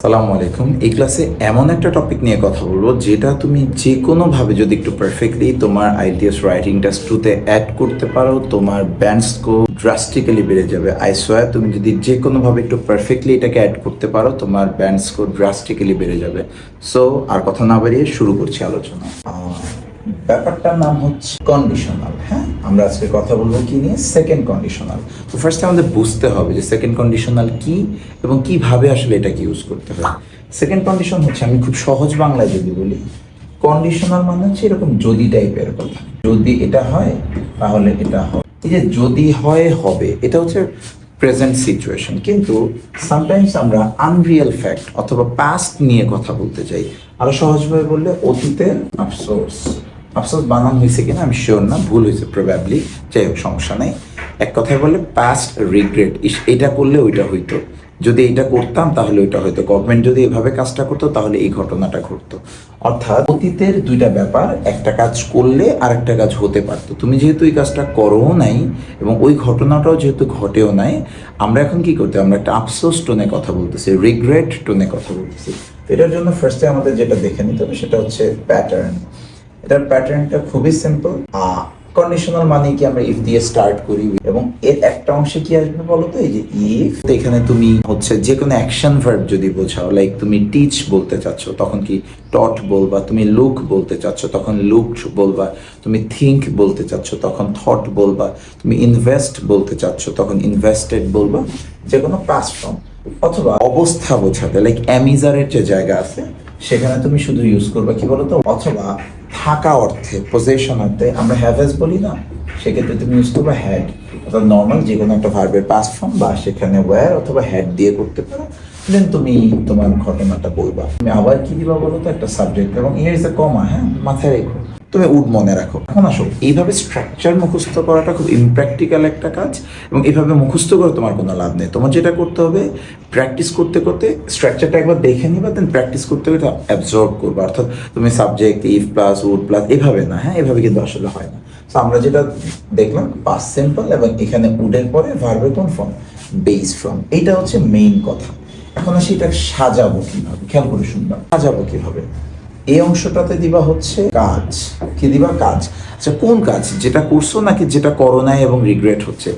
আসসালামু আলাইকুম। এই ক্লাসে এমন একটা টপিক নিয়ে কথা বলবো যেটা তুমি যে কোনোভাবে যদি একটু পারফেক্টলি তোমার আইটিএস রাইটিং টেস্ট 2-তে অ্যাড করতে পারো, তোমার ব্যান্ড স্কোর ড্রাস্টিক্যালি বেড়ে যাবে। আই সোয়ার তুমি যদি যে কোনোভাবে একটু পারফেক্টলি এটাকে অ্যাড করতে পারো, তোমার ব্যান্ড স্কোর ড্রাস্টিক্যালি বেড়ে যাবে। সো আর কথা না বাড়িয়ে শুরু করছি আলোচনা। ব্যাপারটার নাম হচ্ছে কন্ডিশনাল। হ্যাঁ, আমরা আজকে কথা বলবো কি নিয়ে? Second conditional. তো ফার্স্টে আমাদের বুঝতে হবে যে সেকেন্ড কন্ডিশনাল কি এবং কিভাবে আসলে এটাকে ইউজ করতে হয়। সেকেন্ড কন্ডিশন হচ্ছে, আমি খুব সহজ বাংলায় যদি বলি, কন্ডিশনাল মানে হচ্ছে এরকম যদি টাইপের কথা। যদি এটা হয় তাহলে এটা হবে। এই যে যদি হয় হবে, এটা হচ্ছে প্রেজেন্ট সিচুয়েশন। কিন্তু সামটাইমস আমরা আনরিয়েল ফ্যাক্ট অথবা পাস্ট নিয়ে কথা বলতে চাই। আরো সহজভাবে বললে অতীতের আফসোস। আফসোস বানান হয়েছে কিনা আমি শিওর না, ভুল হয়েছে প্রবাবলি, যাই হোক সমস্যা নেই। এক কথায় বললে পাস্ট রিগ্রেট, এটা করলে ওইটা হইতো, যদি এটা করতাম তাহলে ওইটা হয়তো, গভর্নমেন্ট যদি এভাবে কাজটা করতো তাহলে এই ঘটনাটা ঘটতো। অর্থাৎ অতীতের দুইটা ব্যাপার, একটা কাজ করলে আর একটা কাজ হতে পারতো। তুমি যেহেতু এই কাজটা করো নাই এবং ওই ঘটনাটাও যেহেতু ঘটেও নাই, আমরা এখন কি করতে, আমরা একটা আফসোস টোনে কথা বলতেছি, রিগ্রেট টোনে কথা বলতেছি। তো এটার জন্য ফার্স্টে আমাদের যেটা দেখে নিতে হবে সেটা হচ্ছে প্যাটার্ন। এটার প্যাটার্নটা খুবই সিম্পল। কন্ডিশনাল মানে কি, আমরা ইফ দিয়ে স্টার্ট করি এবং এর একটা অংশে কি আসবে বলো তো, এই যে ইফ। এখানে তুমি হচ্ছে যে কোনো অ্যাকশন ভার্ব যদি বোঝাও, লাইক তুমি টিচ বলতে চাচ্ছ তখন কি টট বলবা, তুমি লুক বলতে চাচ্ছ তখন লুকড বলবা, তুমি থিঙ্ক বলতে চাচ্ছ তখন থট বলবা, তুমি ইনভেস্ট বলতে চাচ্ছ তখন ইনভেস্টেড বলবা, যে কোনো পাস্ট ফর্ম। অথবা অবস্থা বোঝাতে, লাইক অ্যামিজারের যে জায়গা আছে সেখানে তুমি শুধু ইউজ করবা কি বলতো, অথবা থাকা অর্থে, পজেশন অর্থে আমরা হ্যাভেজ বলি না, সেক্ষেত্রে তুমি ইউজ করবা হ্যাড। অর্থাৎ নর্মাল যে কোনো একটা ভার্বের পাস্ট ফর্ম বা সেখানে ওয়্যার অথবা হ্যাড দিয়ে করতে পারো। দেন তুমি তোমার ঘটনাটা বলবা। তুমি আবার কি দিবা বলো তো, একটা সাবজেক্ট এবং হিয়ার ইজ আ কমা। হ্যাঁ, মাথায় রেখো, তুমি উড মনে রাখো। এখন আসো, এইভাবে স্ট্রাকচার মুখস্থ করাটা খুব ইমপ্র্যাকটিক্যাল একটা কাজ এবং এইভাবে মুখস্থ করে তোমার কোনো লাভ নেই। তোমার যেটা করতে হবে, প্র্যাকটিস করতে করতে স্ট্রাকচারটা একবার দেখে নিবা, দেন প্র্যাকটিস করতে করতে অ্যাবজর্ব করবা। অর্থাৎ তুমি subject if plus would plus এভাবে না, হ্যাঁ এভাবে কিন্তু আসলে হয় না। তো আমরা যেটা দেখলাম পাস্ট সিম্পল এবং এখানে উডের পরে ভার্বের কোন ফর্ম, বেস ফর্ম। এইটা হচ্ছে মেইন কথা। এখন আসি এটা সাজাবো কিভাবে, খেয়াল করে শুনবা। সাজাবো কিভাবে, এই অংশটাতে দিবা হচ্ছে কাজ। কি দিবা? কাজ। আচ্ছা, কোন কাজ? যেটা করছো নাকি যেটা করো নাই এবং রিগ্রেট হচ্ছে,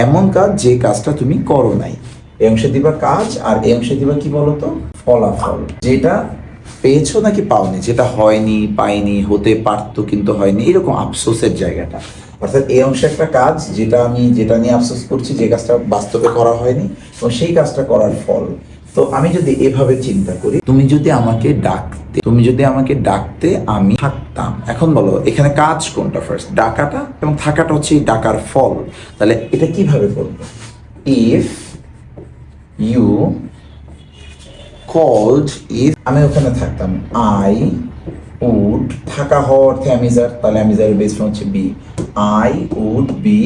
এমন কাজ যে কাজটা তুমি করো নাই। এই অংশে দিবা কাজ, আর এই অংশে দিবা কি বলতো, ফলাফল। যেটা পেয়েছো নাকি পাওনি, যেটা হয়নি, পাইনি, হতে পারতো কিন্তু হয়নি, এরকম আফসোসের জায়গাটা। অর্থাৎ এই অংশে একটা কাজ যেটা নিয়ে আফসোস করছি, যে কাজটা বাস্তবে করা হয়নি এবং সেই কাজটা করার ফল। তো আমি যদি এভাবে চিন্তা করি, তুমি যদি আমাকে ডাকতে আমি থাকতাম। এখন বলো এখানে কাজ কোনটা ফার্স্ট, ডাকাটা, এবং থাকাটা হচ্ছে এই ডাকার ফল। তাহলে এটা কিভাবে করবো, ইফ ইউ কল্ড, ইফ আমি ওখানে থাকতাম, আই উড, থাকা হওয়ার অর্থে অ্যামিজার, তাহলে অ্যামিজারের বেস ফর্ম হচ্ছে be, I would be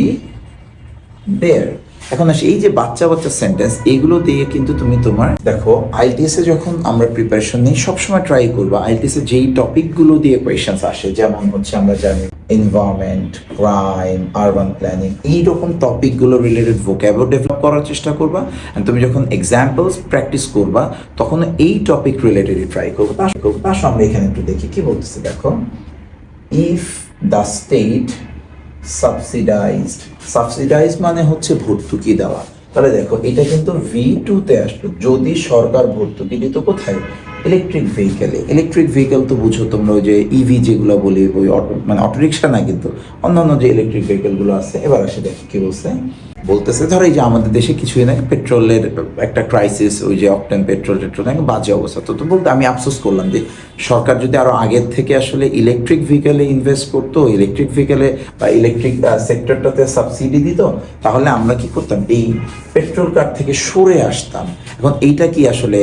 there. এখন আসি এই যে বাচ্চা বাচ্চা সেন্টেন্স, এগুলো দিয়ে কিন্তু তুমি তোমার দেখো আইএলটিএস এ যখন আমরা প্রিপারেশন নিই, সবসময় ট্রাই করবো আইএলটিএস এ যেই টপিকগুলো দিয়ে কোয়েশ্চেন্স আসে, যেমন হচ্ছে আমরা জানি এনভায়রনমেন্ট, ক্রাইম, আরবান প্ল্যানিং, এইরকম টপিকগুলো রিলেটেড ভোক্যাবুলারি ডেভেলপ করার চেষ্টা করবা। আর তুমি যখন এক্সাম্পলস প্র্যাকটিস করবা তখন এই টপিক রিলেটেডই ট্রাই করবো। তার সঙ্গে এখানে একটু দেখি কি বলতেছে, দেখো ইফ দ্য স্টেট সাবসিডাইজ মানে হচ্ছে ভর্তুকি দেওয়া। তাহলে দেখো এটা কিন্তু V2-তে আসলো, যদি সরকার ভর্তুকি দিত কোথায়, ইলেকট্রিক ভেহিকেল তো বুঝো তোমরা, ওই যে ইভি যেগুলো বলি, ওই মানে অটোরিক্সা না, কিন্তু অন্যান্য যে ইলেকট্রিক ভেহিকেলগুলো আছে। এবার আসে দেখো কি বলতেছে ধরো এই যে আমাদের দেশে কিছুই নাই, পেট্রোলের একটা ক্রাইসিস, ওই যে অকটেন পেট্রোল বাজে অবস্থা। তো বলতে আমি আফসোস করলাম যে সরকার যদি আরো আগের থেকে আসলে ইলেকট্রিক ভেহিকেলে ইনভেস্ট করতো, ইলেকট্রিক ভেহিকেলে বা ইলেকট্রিক সেক্টরটাতে সাবসিডি দিত, তাহলে আমরা কি করতাম, এই পেট্রোল কার থেকে সরে আসতাম। এখন এইটা কি আসলে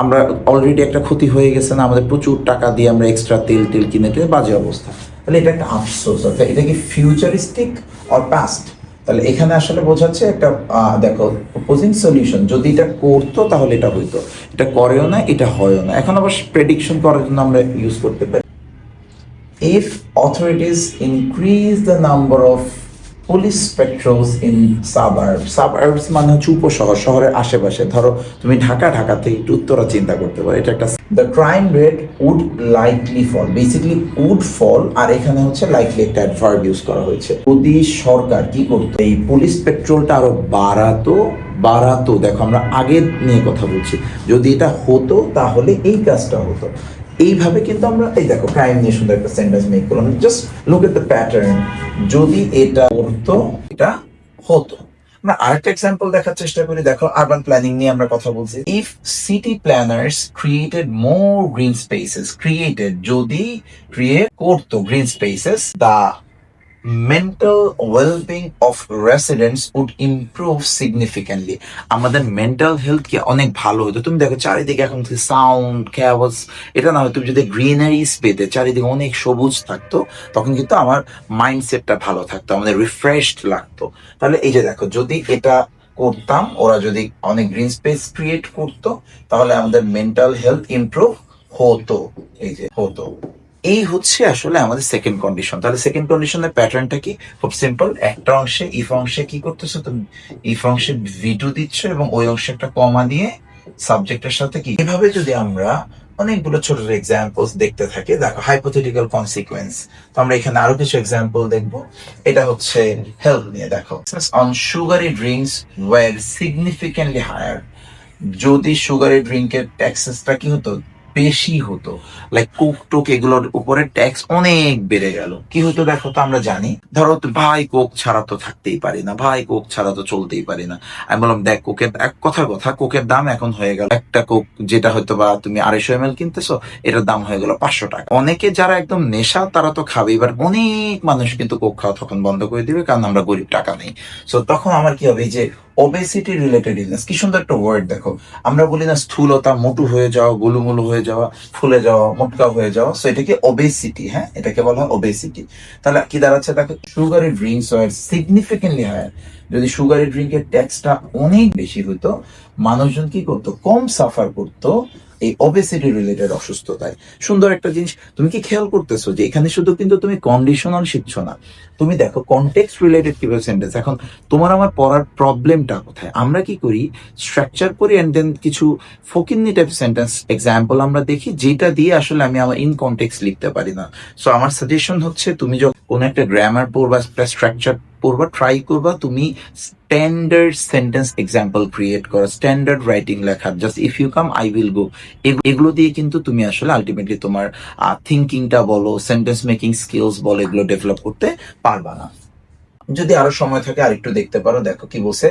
আমরা অলরেডি একটা ক্ষতি হয়ে গেছে না, আমাদের প্রচুর টাকা দিয়ে আমরা এক্সট্রা তেল কিনে বাজে অবস্থা। তাহলে এটা একটা আফসোস। অর্থাৎ এটা কি ফিউচারিস্টিক অর পাস্ট? তাহলে এখানে আসলে বোঝাচ্ছে একটা দেখো অপোজিং সলিউশন, যদি এটা করতো তাহলে এটা হইতো, এটা করেও না, এটা হয়ও না। এখন আবার প্রেডিকশন করার জন্য আমরা ইউজ করতে পারি if authorities increase the number of police patrols in suburbs মানে হচ্ছে উপশহর, শহরের আশেপাশে। ধরো তুমি ঢাকা থেকে একটু উত্তরা চিন্তা করতে পারো, এটা একটা। The crime rate would likely fall, basically would fall, আর এখানে হচ্ছে লাইকলি একটা অ্যাডভার্ব ইউজ করা হয়েছে। যদি সরকার কি করতো, এই পুলিশ পেট্রোলটা আরো বাড়াতো, দেখো আমরা আগে নিয়ে কথা বলছি, যদি এটা হতো তাহলে এই কাজটা হতো। এইভাবে কিন্তু আমরা, এই দেখো ক্রাইম নিয়ে সুন্দর একটা সেন্টেন্স মেক করলাম, just look at the pattern. যদি এটা করতো, এটা হতো। আমরা আরেকটা এক্সাম্পল দেখার চেষ্টা করি, দেখো আরবান প্ল্যানিং নিয়ে আমরা কথা বলছি। If city planners created more green spaces, যদি ক্রিয়েট করতো green spaces, the mental wellbeing of residents would improve significantly, আমাদের মেন্টাল হেলথ কি অনেক ভালো হতো। তুমি দেখো চারিদিকে এখন সাউন্ড ক্যাওস, এটা না হয় তুমি যদি গ্রিনারিজ পেতে, চারিদিকে অনেক সবুজ থাকতো, তখন কিন্তু আমার মাইন্ডসেটটা ভালো থাকতো, আমাদের রিফ্রেশড লাগতো। তাহলে এই যে দেখো, যদি এটা করতাম, ওরা যদি অনেক গ্রিন স্পেস ক্রিয়েট করতো, তাহলে আমাদের মেন্টাল হেলথ ইমপ্রুভ হতো। এই যে হতো, এই হচ্ছে আসলে আমাদের সেকেন্ড কন্ডিশন। তাহলে সেকেন্ড কন্ডিশনের প্যাটার্নটা কি? খুব সিম্পল। একটা অংশে ইফ অংশে কি করতেছো তুমি, ইফ অংশে ভি2 দিচ্ছ এবং ওই অংশে একটা কমা দিয়ে সাবজেক্টের সাথে কি, এভাবে যদি আমরা অনেকগুলো ছোট ছোট এক্সাম্পলস দেখতে থাকি, দেখো হাইপোথেটিক্যাল কনসিকুয়েন্স। তো আমরা এখানে আরো কিছু এক্সাম্পল দেখবো। এটা হচ্ছে হেলথ নিয়ে, দেখো on sugary drinks were significantly higher, যদি সুগারি ড্রিঙ্কের ট্যাক্সেসটা কি হতো, বেশি হতো, লাইক কোক টোক এগুলোর উপরে ট্যাক্স অনেক বেড়ে গেল, কি হতো দেখো তো, আমরা জানি ধরো ভাই কোক ছাড়া তো থাকতেই পারি না, ভাই কোক ছাড়া তো চলতেই পারি না। আমি বললাম দেখ কোকের এক কথার কথা, কোকের দাম এখন হয়ে গেল, একটা কোক যেটা হয়তো বা তুমি 250 ml কিনতেছো, এটার দাম হয়ে গেল 500 টাকা। অনেকে যারা একদম নেশা তারা তো খাবে, এবার অনেক মানুষ কিন্তু কোক খাওয়া তখন বন্ধ করে দিবে, কারণ আমরা গরিব, টাকা নেই। সো তখন আমার কি হবে, এই যে ওবেসিটি রিলেটেড ইলনেস, কি সুন্দর একটা ওয়ার্ড দেখো। আমরা বলি না স্থূলতা, মোটু হয়ে যাওয়া, গুলুমুলু হয়ে যাওয়া, ফুলে যাওয়া, মোটকা হয়ে যাওয়া, সো এটাকে ওবেসিটি, হ্যাঁ এটাকে বলা হয় ওবেসিটি। তাহলে কি দাঁড়াচ্ছে দেখো, সুগারি ড্রিঙ্কস আর সিগনিফিকেন্টলি হায়ার, যদি সুগারি ড্রিঙ্কের ট্যাক্সটা অনেক বেশি হতো, মানুষজন কি করতো, কম সাফার করতো এই ওবেসিটি রিলেটেড অসুস্থতায়। সুন্দর একটা জিনিস তুমি কি খেয়াল করতেছো যে এখানে শুধু কিন্তু তুমি কন্ডিশনাল শিখছো না, তুমি দেখো কনটেক্সট রিলেটেড কিভাবে সেন্টেন্স। এখন তোমার আমার পড়ার প্রবলেমটা কোথায়, আমরা কি করি, স্ট্রাকচার করি এন্ড দেন কিছু ফকিন্নি টাইপ সেন্টেন্স এক্সাম্পল আমরা দেখি, যেটা দিয়ে আসলে আমি আমার ইন কনটেক্সট লিখতে পারি না। সো আমার সাজেশন হচ্ছে, তুমি যখন কোনো একটা গ্রামার পড়বা, স্ট্রাকচার পড়বা, ট্রাই করবা তুমি স্ট্যান্ডার্ড সেন্টেন্স এক্সাম্পল ক্রিয়েট করা, স্ট্যান্ডার্ড রাইটিং লেখা, just if you come I will go, এগুলো দিয়ে কিন্তু তুমি আসলে আলটিমেটলি তোমার থিঙ্কিংটা বলো, সেন্টেন্স মেকিং স্কিলস বলো, এগুলো ডেভেলপ করতে পারবা না। যদি আরো সময় থাকে আরেকটু দেখতে পারো, দেখো কি বলছে,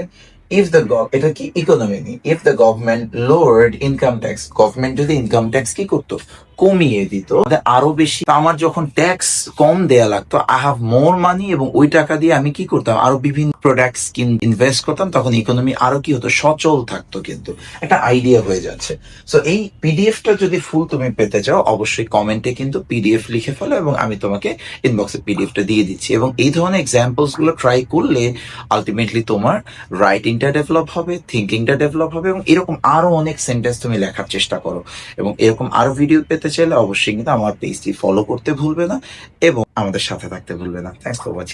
ইফ দ্য এটা কি economy, if the government lowered income tax, government যদি ইনকাম ট্যাক্স কি করতো, কমিয়ে দিত, আরো বেশি, আমার যখন ট্যাক্স কম দেয়া লাগতো, আই হ্যাভ মোর মানি, এবং ওই টাকা দিয়ে আমি কি করতাম, আরো বিভিন্ন প্রোডাক্টস ইনভেস্ট করতাম, তখন ইকোনমি আরো কি হতো, সচল থাকতো। কিন্তু একটা আইডিয়া হয়ে যাচ্ছে। সো এই পিডিএফটা যদি ফুল তুমি পেতে চাও, অবশ্যই কমেন্টে কিন্তু পিডিএফ লিখে ফেলো, এবং আমি তোমাকে ইনবক্সে পিডিএফটা দিয়ে দিচ্ছি। এবং এই ধরনের এক্সাম্পলস গুলো ট্রাই করলে আলটিমেটলি তোমার রাইটিংটা ডেভেলপ হবে, থিঙ্কিংটা ডেভেলপ হবে, এবং এরকম আরো অনেক সেন্টেন্স তুমি লেখার চেষ্টা করো। এবং এরকম আরো ভিডিও পেতে চাইলে অবশ্যই কিন্তু আমার পেজটি ফলো করতে ভুলবে না, এবং আমাদের সাথে থাকতে ভুলবে না। Thanks for watching.